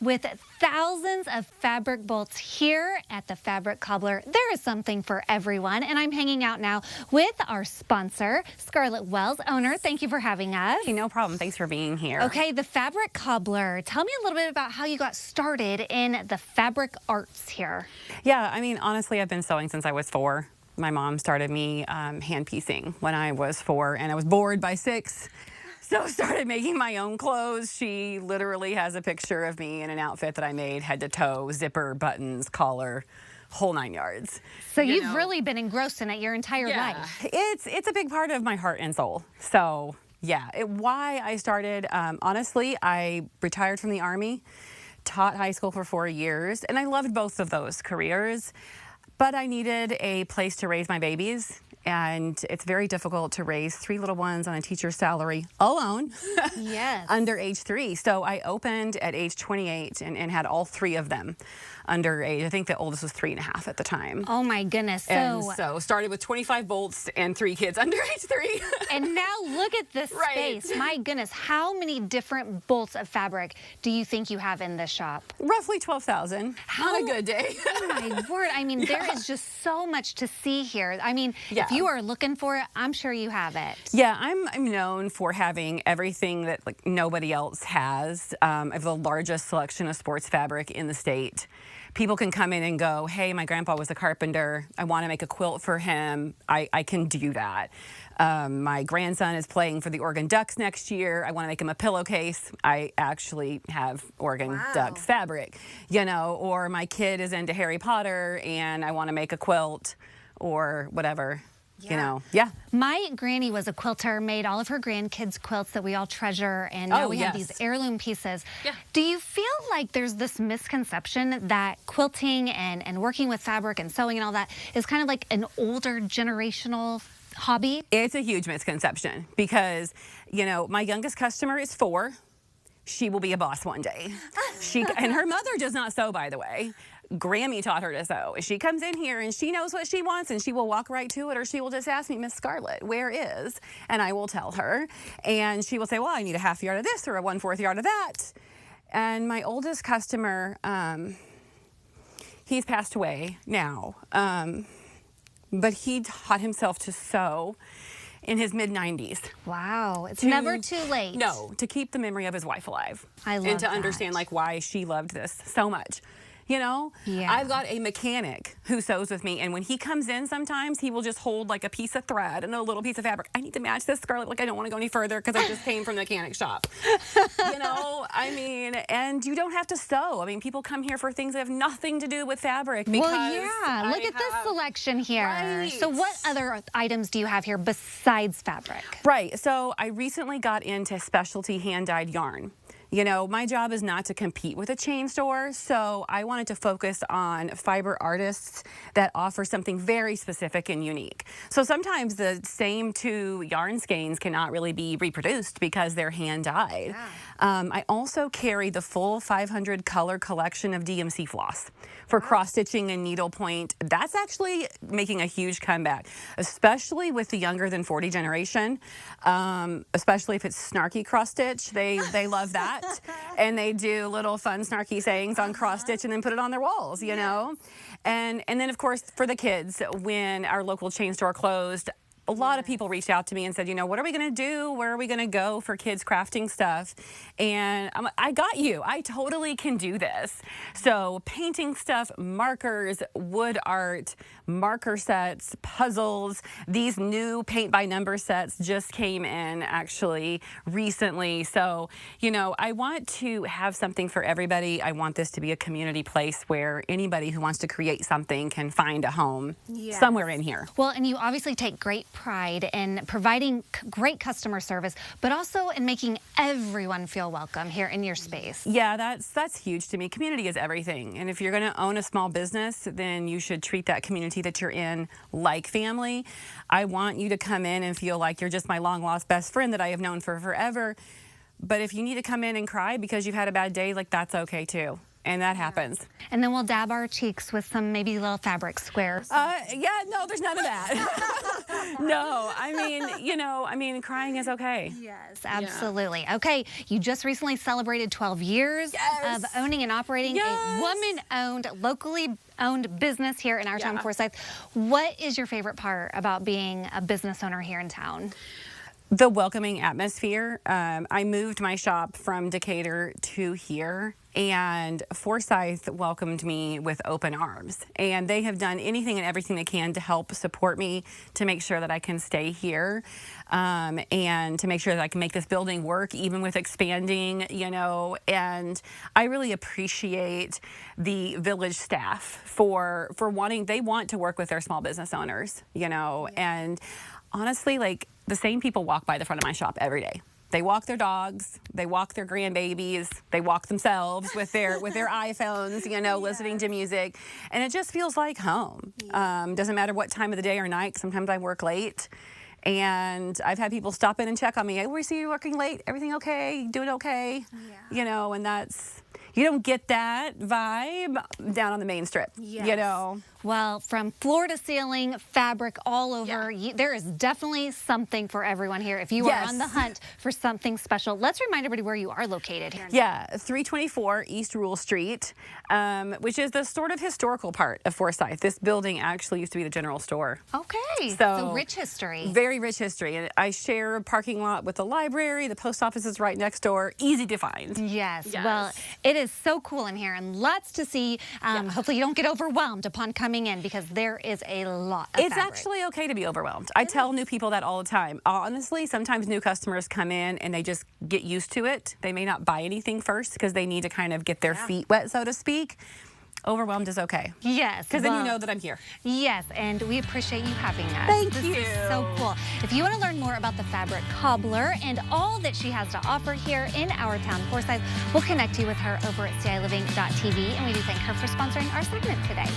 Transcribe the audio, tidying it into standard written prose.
With thousands of fabric bolts here at the Fabric Cobbler, there is something for everyone. And I'm hanging out now with our sponsor, Scarlett Wells, owner. Thank you for having us. Hey, no problem. Thanks for being here. Okay, the Fabric Cobbler. Tell me a little bit about how you got started in the fabric arts here. Yeah, I mean, honestly, I've been sewing since I was 4. My mom started me hand piecing when I was 4, and I was bored by 6. So started making my own clothes. She literally has a picture of me in an outfit that I made head to toe, zipper, buttons, collar, whole 9 yards. So you've really been engrossed in it your entire life. It's a big part of my heart and soul. So yeah, why I started, honestly, I retired from the Army, taught high school for 4 years, and I loved both of those careers, but I needed a place to raise my babies. And it's very difficult to raise 3 little ones on a teacher's salary alone. Yes. Under age 3. So I opened at age 28 and had all 3 of them under age. I think the oldest was 3.5 at the time. Oh my goodness. So started with 25 bolts and 3 kids under age 3. And now look at this space. My goodness, how many different bolts of fabric do you think you have in this shop? Roughly 12,000 on a good day. Oh my word. I mean, there is just so much to see here. I mean, if you are looking for it, I'm sure you have it. Yeah, I'm known for having everything that like nobody else has. I have the largest selection of sports fabric in the state. People can come in and go, hey, my grandpa was a carpenter. I want to make a quilt for him. I can do that. My grandson is playing for the Oregon Ducks next year. I want to make him a pillowcase. I actually have Oregon Ducks fabric, you know, or my kid is into Harry Potter and I want to make a quilt or whatever. You know, My granny was a quilter, made all of her grandkids' quilts that we all treasure, and now we have these heirloom pieces. Do you feel like there's this misconception that quilting and working with fabric and sewing and all that is kind of like an older generational hobby? It's a huge misconception because, you know, my youngest customer is 4. She will be a boss one day. And her mother does not sew, by the way. Grammy taught her to sew. She comes in here and she knows what she wants and she will walk right to it, or she will just ask me, Miss Scarlett, where is? And I will tell her. And she will say, well, I need a half yard of this or a 1/4 yard of that. And my oldest customer, he's passed away now, but he taught himself to sew in his mid-90s. Wow, it's never too late. No, to keep the memory of his wife alive. I love and to that. understand like why she loved this so much. You know, I've got a mechanic who sews with me, and when he comes in sometimes, he will just hold like a piece of thread and a little piece of fabric. I need to match this, Scarlett. Like, I don't want to go any further because I just came from the mechanic shop. You know, I mean, and you don't have to sew. I mean, people come here for things that have nothing to do with fabric. Because look at this selection here. So what other items do you have here besides fabric? Right, so I recently got into specialty hand-dyed yarn. You know, my job is not to compete with a chain store, so I wanted to focus on fiber artists that offer something very specific and unique. So sometimes the same 2 yarn skeins cannot really be reproduced because they're hand-dyed. I also carry the full 500 color collection of DMC floss for cross-stitching and needlepoint. That's actually making a huge comeback, especially with the younger than 40 generation, especially if it's snarky cross-stitch. They love that. And they do little fun snarky sayings on cross-stitch and then put it on their walls, you know. And then, of course, for the kids, when our local chain store closed, a lot of people reached out to me and said, you know, what are we going to do? Where are we going to go for kids crafting stuff? And I got you. I totally can do this. So painting stuff, markers, wood art, marker sets, puzzles. These new paint by number sets just came in actually recently. So, you know, I want to have something for everybody. I want this to be a community place where anybody who wants to create something can find a home somewhere in here. Well, and you obviously take great pride in providing great customer service, but also in making everyone feel welcome here in your space. Yeah, that's huge to me. Community is everything. And if you're going to own a small business, then you should treat that community that you're in like family. I want you to come in and feel like you're just my long lost best friend that I have known for forever. But if you need to come in and cry because you've had a bad day, like, that's okay too. And that happens. And then we'll dab our cheeks with some maybe little fabric squares. Yeah, no, there's none of that. No, I mean, crying is okay. Yes, absolutely. Yeah. Okay, you just recently celebrated 12 years of owning and operating a woman-owned, locally owned business here in our town, Forsyth. What is your favorite part about being a business owner here in town? The welcoming atmosphere. I moved my shop from Decatur to here, and Forsyth welcomed me with open arms. And they have done anything and everything they can to help support me, to make sure that I can stay here, and to make sure that I can make this building work, even with expanding, And I really appreciate the village staff for wanting, they want to work with their small business owners, and honestly, like, the same people walk by the front of my shop every day. They walk their dogs, they walk their grandbabies, they walk themselves with their iPhones, listening to music, and it just feels like home. Doesn't matter what time of the day or night. Sometimes I work late, and I've had people stop in and check on me. Hey, we see you working late. Everything okay? Doing okay? Yeah. And that's, you don't get that vibe down on the main strip. Well, from floor to ceiling, fabric all over, there is definitely something for everyone here if you are on the hunt for something special. Let's remind everybody where you are located here. 324 East Rule Street, which is the sort of historical part of Forsyth. This building actually used to be the general store. Okay, so rich history. Very rich history. And I share a parking lot with the library. The post office is right next door. Easy to find. Yes. Well, it is so cool in here and lots to see. Hopefully you don't get overwhelmed upon coming in, because there is a lot of It's actually okay to be overwhelmed. I tell new people that all the time. Honestly, sometimes new customers come in and they just get used to it. They may not buy anything first because they need to kind of get their feet wet, so to speak. Overwhelmed is okay. Yes. Because then you know that I'm here. Yes, and we appreciate you having us. Thank you. This is so cool. If you want to learn more about the Fabric Cobbler and all that she has to offer here in our town, Forsyth, we'll connect you with her over at ciLiving.tv, and we do thank her for sponsoring our segment today.